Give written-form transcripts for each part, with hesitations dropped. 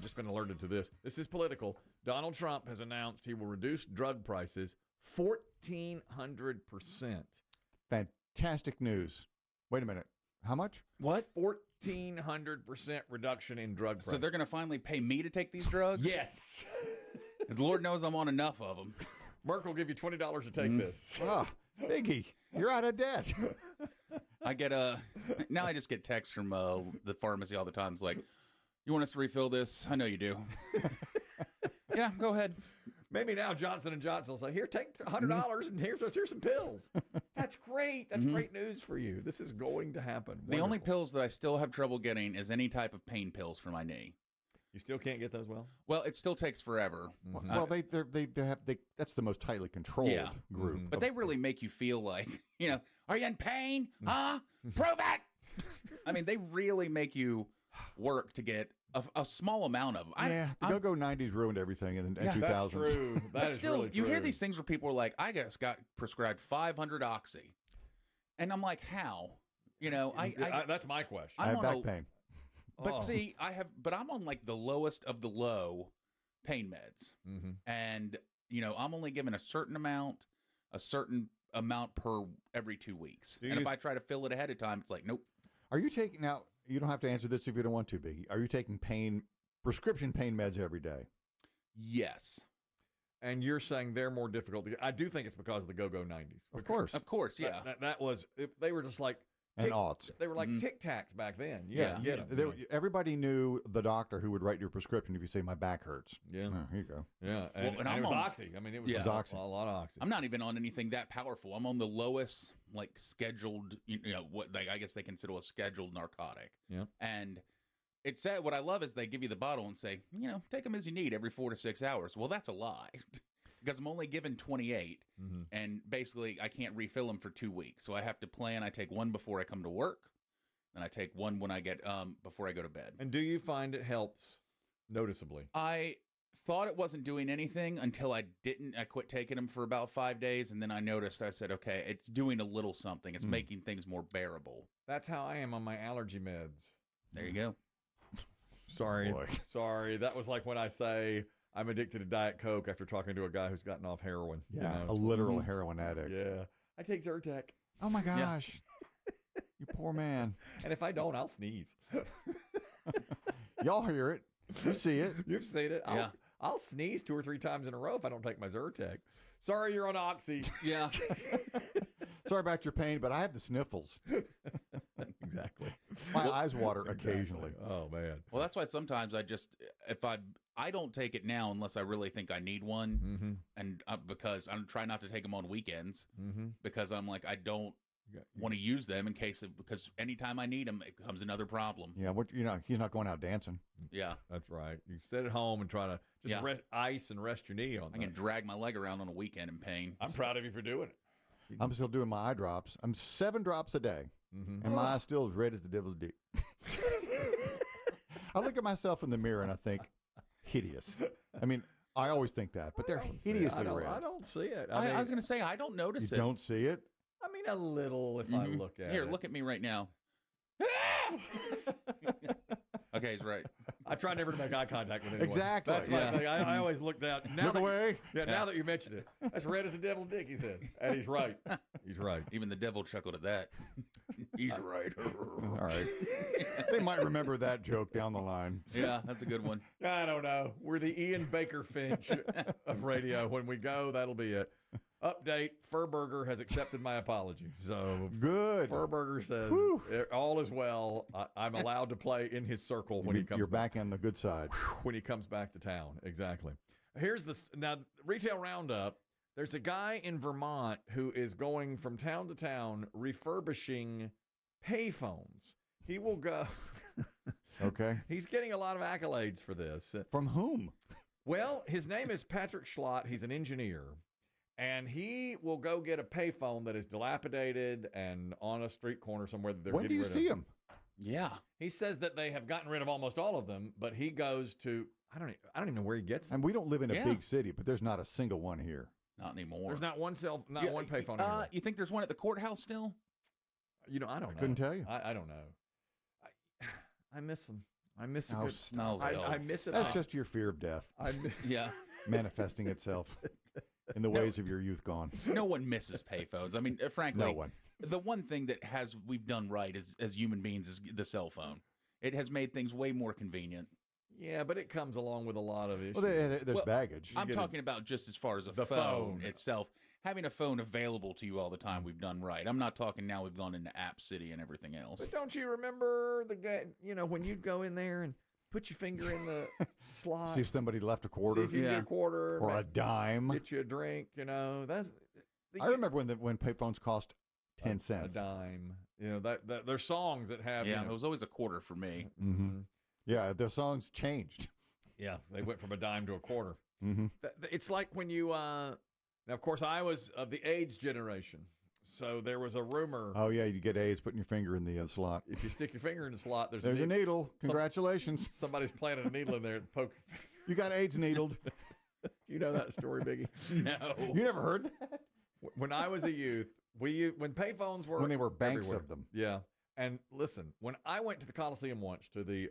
just been alerted to this. This is political. Donald Trump has announced he will reduce drug prices 1,400%. Fantastic news. Wait a minute. How much? What? 1,400% reduction in drug prices. So they're going to finally pay me to take these drugs? Yes. Because Lord knows I'm on enough of them. Merck will give you $20 to take this. Ah, Biggie, you're out of debt. I get now I just get texts from the pharmacy all the time. It's like, you want us to refill this? I know you do. Yeah, go ahead. Maybe now Johnson & Johnson will say, here, take $100 and here's some pills. That's great. That's great news for you. This is going to happen. The only pills that I still have trouble getting is any type of pain pills for my knee. You still can't get those well? Well, it still takes forever. Well, they have that's the most tightly controlled group. But they really make you feel like, are you in pain? Huh? Prove it! I mean, they really make you work to get a small amount of them. The go-go 90s ruined everything in 2000s. That's true. That is still, really true. you hear these things where people are like, I just got prescribed 500 oxy. And I'm like, how? That's my question. I have back pain. But see, I'm on like the lowest of the low pain meds. And, I'm only given a certain amount per every 2 weeks. And if I try to fill it ahead of time, it's like, nope. Are you taking, now, you don't have to answer this if you don't want to, Biggie. Are you taking prescription pain meds every day? Yes. And you're saying they're more difficult. I do think it's because of the go-go 90s. Of course, yeah. That was, they were just like, and aughts. They were like Tic Tacs back then. Everybody knew the doctor who would write your prescription if you say my back hurts. Yeah, here you go. Yeah, and it was Oxy. I mean, it was Oxy. A lot of Oxy. I'm not even on anything that powerful. I'm on the lowest, like scheduled. What I guess they consider a scheduled narcotic. Yeah, and it's sad. What I love is they give you the bottle and say, take them as you need every 4 to 6 hours. Well, that's a lie. Because I'm only given 28, and basically I can't refill them for 2 weeks. So I have to plan. I take one before I come to work, and I take one when I get before I go to bed. And do you find it helps noticeably? I thought it wasn't doing anything until I didn't. I quit taking them for about 5 days, and then I noticed. I said, okay, it's doing a little something. It's making things more bearable. That's how I am on my allergy meds. There you go. Sorry. That was like when I say I'm addicted to Diet Coke after talking to a guy who's gotten off heroin. Yeah, a literal heroin addict. Yeah. I take Zyrtec. Oh, my gosh. Yeah. You poor man. And if I don't, I'll sneeze. Y'all hear it. You see it. You've seen it. I'll sneeze 2 or 3 times in a row if I don't take my Zyrtec. Sorry, you're on Oxy. Yeah. Sorry about your pain, but I have the sniffles. Exactly. My eyes water occasionally. Oh, man. Well, that's why sometimes I don't take it now unless I really think I need one, and because I'm trying not to take them on weekends, because I'm like, I don't want to use them because anytime I need them, it becomes another problem. Yeah, he's not going out dancing. Yeah, that's right. You sit at home and try to just ice and rest your knee on. I can drag my leg around on a weekend in pain. I'm proud of you for doing it. I'm still doing my eye drops. I'm 7 drops a day, and my eye still as red as the devil's dick. I look at myself in the mirror and I think, hideous. I mean, I always think that, but they're hideously red. I don't see it. I was going to say, I don't notice it. You don't see it? I mean, a little if I look at it. Here, look at me right now. Okay, he's right. I try never to make eye contact with anyone. Exactly. That's my thing. I always look down. Look away. Now that you mentioned it. That's red as the devil's dick, he says. And he's right. He's right. Even the devil chuckled at that. He's right. All right. They might remember that joke down the line. Yeah, that's a good one. I don't know. We're the Ian Baker Finch of radio. When we go, that'll be it. Update, Furburger has accepted my apology. So good. Furburger says all is well. I'm allowed to play in his circle when he comes You're back on the good side. When he comes back to town. Exactly. Here's now retail roundup. There's a guy in Vermont who is going from town to town refurbishing payphones. He will go. Okay. He's getting a lot of accolades for this. From whom? Well, his name is Patrick Schlott. He's an engineer. And he will go get a payphone that is dilapidated and on a street corner somewhere that they're When do you see him? Yeah. He says that they have gotten rid of almost all of them, but he goes to, I don't even know where he gets them. And we don't live in a big city, but there's not a single one here. Not anymore. There's not one one payphone anymore. You think there's one at the courthouse still? I don't know. Couldn't tell you. I don't know. I miss them. I miss a Oh, good. stop. I miss it. That's just your fear of death Yeah. manifesting itself in the ways of your youth gone. No one misses payphones. I mean, frankly, No one. the one thing that we've done right as human beings is the cell phone. It has made things way more convenient. Yeah, but it comes along with a lot of issues. Well, there's baggage. I'm talking about just as far as The phone phone. itself. Having a phone available to you all the time, we've done right. I'm not talking now we've gone into App City and everything else. But don't you remember the guy? You know, when you'd go in there and put your finger in the slot, See if somebody left a see quarter if you can get Yeah. a quarter or a dime. get you a drink. You know, that's. I remember when payphones cost 10 a cents. dime. You know that there's songs that have. Yeah, you know, it was always a quarter for me. Mm-hmm. Yeah, the songs changed. yeah, they went from a dime to a quarter. Mm-hmm. It's like when you. Now, of course, I was of the AIDS generation, so there was a rumor. Oh, yeah, you get AIDS putting your finger in the slot. If you stick your finger in the slot, there's a needle. Congratulations. Somebody's planted a needle in there and poke. You got AIDS needled. You know that story, Biggie? No. You never heard that? When I was a youth, when payphones were When they were banks everywhere. of them. Yeah. And listen, when I went to the Coliseum once to the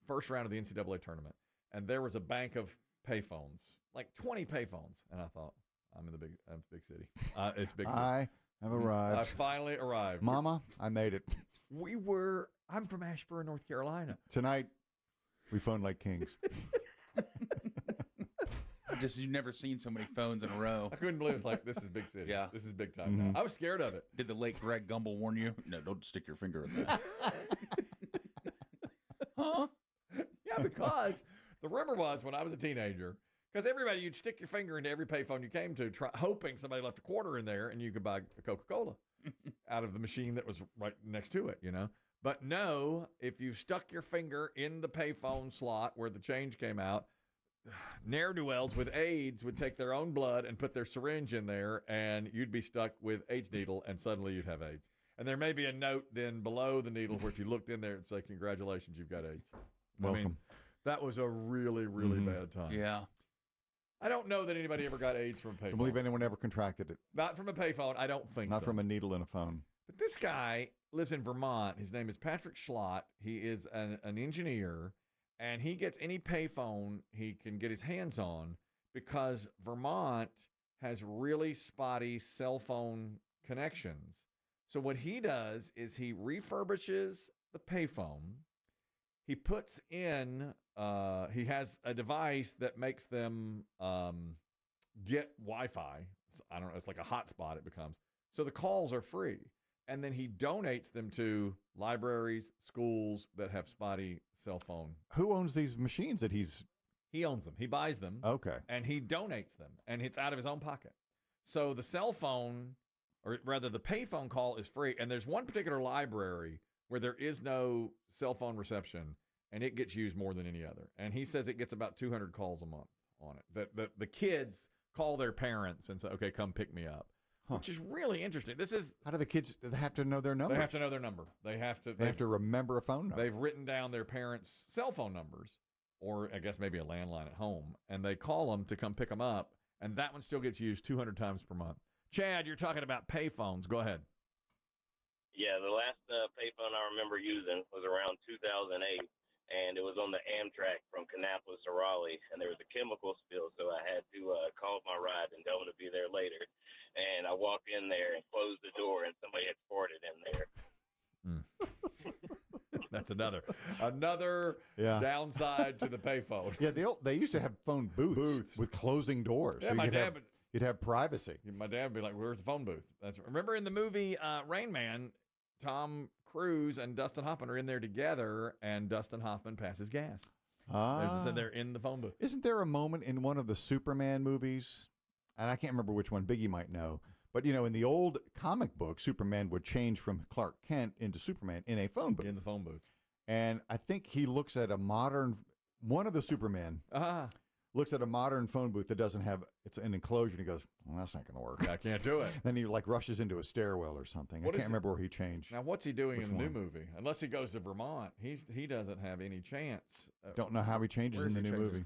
first round of the NCAA tournament, and there was a bank of payphones, like 20 payphones, and I thought, I'm in the big city. It's big city. I have I arrived. finally arrived. Mama, I made it. I'm from Ashburn, North Carolina. Tonight, we phone like kings. Just you've never seen so many phones in a row. I couldn't believe it's like, this is big city. Yeah. This is big time now. I was scared of it. Did the late Greg Gumbel warn you? No, don't stick your finger in that. Huh? Yeah, because the rumor was when I was a teenager, because you'd stick your finger into every payphone you came to, hoping somebody left a quarter in there and you could buy a Coca-Cola out of the machine that was right next to it, you know. But no, if you stuck your finger in the payphone slot where the change came out, ne'er-do-wells with AIDS would take their own blood and put their syringe in there, and you'd be stuck with AIDS needle, and suddenly you'd have AIDS. And there may be a note then below the needle where if you looked in there, it'd say, congratulations, you've got AIDS. Welcome. I mean, that was a really, really bad time. Yeah. I don't know that anybody ever got AIDS from a I payphone. don't believe anyone ever contracted it. Not from a payphone. I don't think Not so. from a needle in a phone. But this guy lives in Vermont. His name is Patrick Schlott. He is an engineer, and he gets any payphone he can get his hands on because Vermont has really spotty cell phone connections. So what he does is he refurbishes the payphone. He puts in, he has a device that makes them get Wi-Fi. I don't know, it's like a hotspot it becomes. So the calls are free. And then he donates them to libraries, schools that have spotty cell phone. Who owns these machines that he's... He owns them. He buys them. Okay. And he donates them. And it's out of his own pocket. So the cell phone, or rather the payphone call is free. And there's one particular library where there is no cell phone reception, and it gets used more than any other. And he says it gets about 200 calls a month on it. The kids call their parents and say, okay, come pick me up. Which is really interesting. This is How do the kids have to know their number? they have to know their number. They have to remember a phone number. They've written down their parents' cell phone numbers, or I guess maybe a landline at home, and they call them to come pick them up. And that one still gets used 200 times per month. Chad, you're talking about payphones. Go ahead. Yeah, the last payphone I remember using was around 2008, and it was on the Amtrak from Kannapolis to Raleigh, and there was a chemical spill, so I had to call my ride and tell them to be there later. And I walked in there and closed the door, and somebody had farted in there. That's another downside to the payphone. Yeah, they used to have phone booths with closing doors. Yeah, so my dad you'd have privacy. My dad would be like, "Where's the phone booth?" Remember in the movie Rain Man, Tom Cruise and Dustin Hoffman are in there together, and Dustin Hoffman passes gas. So they're in the phone booth. Isn't there a moment in one of the Superman movies, and I can't remember which one, Biggie might know, but in the old comic book, Superman would change from Clark Kent into Superman in a phone booth. In the phone booth. And I think he looks at one of the Superman looks at a modern phone booth that doesn't have, it's an enclosure, and he goes, well, that's not going to work. I can't do it. Then he rushes into a stairwell or something. I can't remember where he changed. Now, what's he doing in the new one? movie? Unless he goes to Vermont, he doesn't have any chance. Don't know how he changes in the new movie.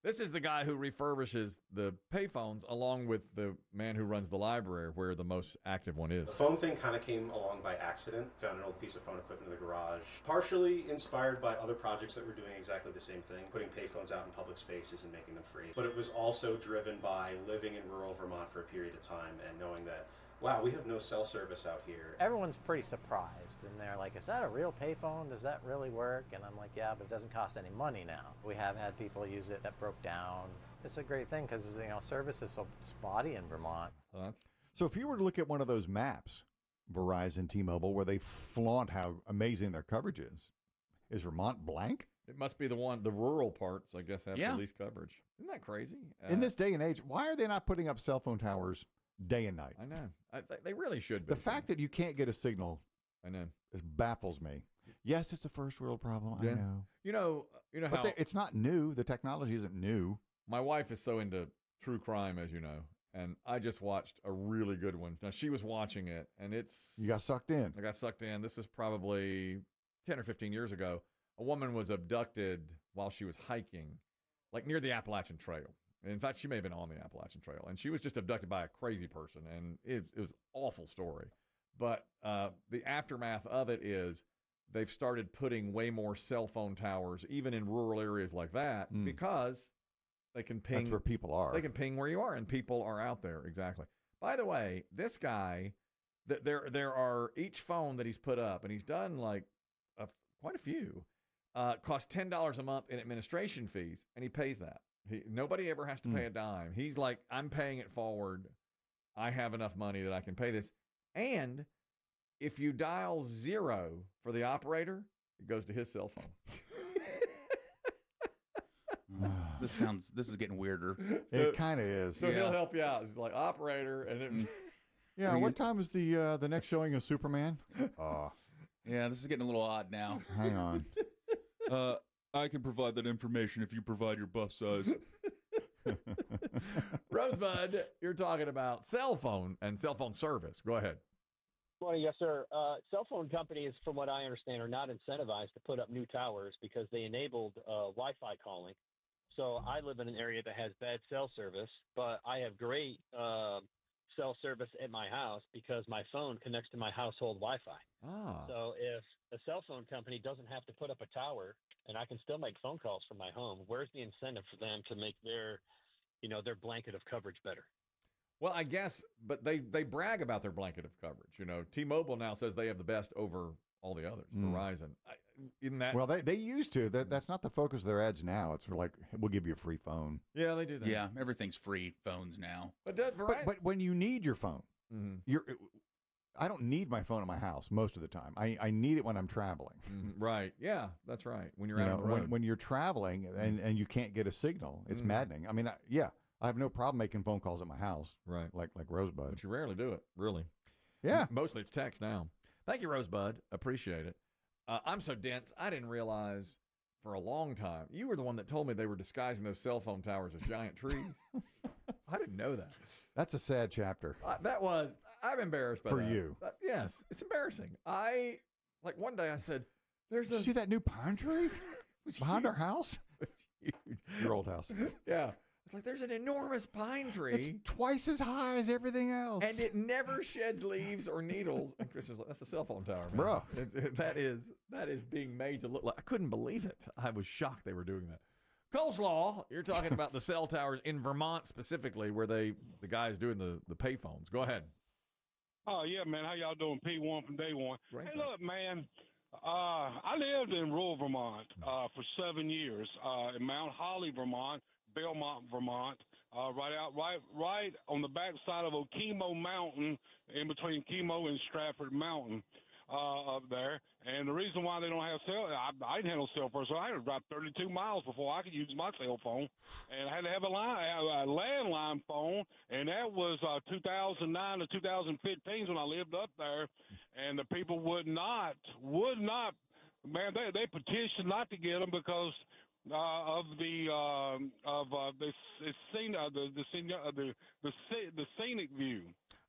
This is the guy who refurbishes the payphones along with the man who runs the library where the most active one is. The phone thing kind of came along by accident. Found an old piece of phone equipment in the garage. Partially inspired by other projects that were doing exactly the same thing, putting payphones out in public spaces and making them free. But it was also driven by living in rural Vermont for a period of time and knowing that, wow, we have no cell service out here. Everyone's pretty surprised, and they're like, is that a real payphone? Does that really work? And I'm like, yeah, but it doesn't cost any money now. We have had people use it that broke down. It's a great thing because, service is so spotty in Vermont. So if you were to look at one of those maps, Verizon, T-Mobile, where they flaunt how amazing their coverage is Vermont blank? It must be the rural parts, I guess, have the least coverage. Isn't that crazy? In this day and age, why are they not putting up cell phone towers day and night? I know. They really should be. The fact that you can't get a signal, I know, it baffles me. Yes, it's a first world problem. Yeah. I know. You know but how it's not new. The technology isn't new. My wife is so into true crime, as you know, and I just watched a really good one. Now she was watching it, and you got sucked in. I got sucked in. This is probably 10 or 15 years ago. A woman was abducted while she was hiking, like near the Appalachian Trail. In fact, she may have been on the Appalachian Trail, and she was just abducted by a crazy person, and it was an awful story. But the aftermath of it is they've started putting way more cell phone towers, even in rural areas like that, because they can ping. That's where people are. They can ping where you are, and people are out there. Exactly. By the way, this guy, there are each phone that he's put up, and he's done like quite a few, costs $10 a month in administration fees, and he pays that. Nobody ever has to pay a dime. He's like, I'm paying it forward. I have enough money that I can pay this. And if you dial 0 for the operator, it goes to his cell phone. This is getting weirder. It kind of is. So he'll help you out. He's like, operator. And yeah, what time is the next showing of Superman? Yeah, this is getting a little odd now. Hang on. I can provide that information if you provide your bus size. Rosebud, you're talking about cell phone and cell phone service. Go ahead. Well, yes, sir. Cell phone companies, from what I understand, are not incentivized to put up new towers because they enabled Wi-Fi calling. So I live in an area that has bad cell service, but I have great cell service at my house because my phone connects to my household Wi-Fi. So if a cell phone company doesn't have to put up a tower and I can still make phone calls from my home, where's the incentive for them to make their blanket of coverage better? Well, I guess, but they brag about their blanket of coverage. T-Mobile now says they have the best over all the others. Verizon. Isn't that? Well, they used to. That's not the focus of their ads now. It's like, we'll give you a free phone. Yeah, they do that. Yeah, everything's free phones now. But when you need your phone, I don't need my phone at my house most of the time. I need it when I'm traveling. Right. Yeah, that's right. When you're out on the road. When you're traveling and you can't get a signal, it's maddening. I mean, I have no problem making phone calls at my house. Right. Like Rosebud. But you rarely do it, really. Yeah. Mostly it's text now. Thank you, Rosebud. Appreciate it. I'm so dense, I didn't realize for a long time. You were the one that told me they were disguising those cell phone towers as giant trees. I didn't know that. That's a sad chapter. I'm embarrassed by for that. you. Yes, it's embarrassing. One day I said, Did you see that new pine tree behind our house? Your old house. Yeah. It's like, there's an enormous pine tree. It's twice as high as everything else. And it never sheds leaves or needles. And Chris was like, that's a cell phone tower, man. Bro. That is being made to look like. I couldn't believe it. I was shocked they were doing that. Coleslaw, you're talking about the cell towers in Vermont specifically, where the guy's doing the pay phones. Go ahead. Oh, yeah, man. How y'all doing? P1 from day one. Great. Hey, look, man. I lived in rural Vermont for 7 years in Mount Holly, Vermont, Belmont, Vermont, right on the backside of Okemo Mountain, in between Okemo and Stratford Mountain, up there. And the reason why they don't have I didn't have no cell phone, so I had to drive 32 miles before I could use my cell phone, and I had to have a landline phone, and that was 2009 to 2015 when I lived up there, and the people would not, man, they petitioned not to get them because of the scenic view.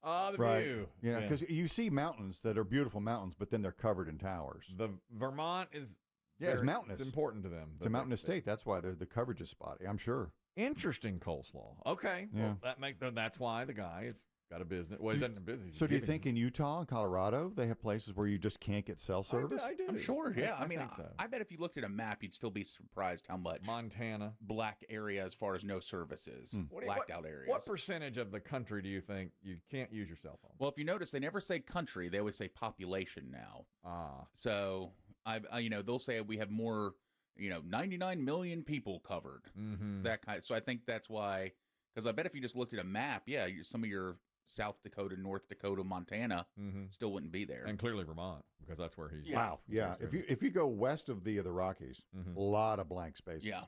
The right. view. Yeah, because you see mountains that are beautiful mountains, but then they're covered in towers. The Vermont is Yeah, it's mountainous. It's important to them. It's a mountainous state. That's why the coverage is spotty, I'm sure. Interesting coleslaw. Okay. Yeah. Well, that's why the guy has got a business. Well, he's not in a business. So do you think in Utah and Colorado they have places where you just can't get cell service? I do. I'm sure. Yeah. I mean, think so. I bet if you looked at a map, you'd still be surprised how much Montana. black area as far as no services, blacked out areas. What percentage of the country do you think you can't use your cell phone? Well, if you notice, they never say country; they always say population now. So they'll say we have more, 99 million people covered. Mm-hmm. That kind. So I think that's why. Because I bet if you just looked at a map, some of your South Dakota, North Dakota, Montana still wouldn't be there. And clearly Vermont, because that's where he's. Wow. Yeah. If you go west of the Rockies, a lot of blank spaces. Yeah.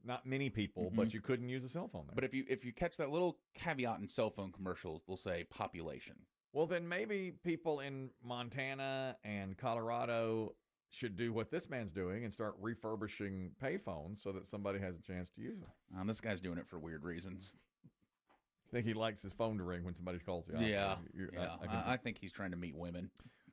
Not many people, but you couldn't use a cell phone there. But if you catch that little caveat in cell phone commercials, they'll say population. Well, then maybe people in Montana and Colorado should do what this man's doing and start refurbishing payphones so that somebody has a chance to use them. This guy's doing it for weird reasons. I think he likes his phone to ring when somebody calls you. Yeah, I think he's trying to meet women.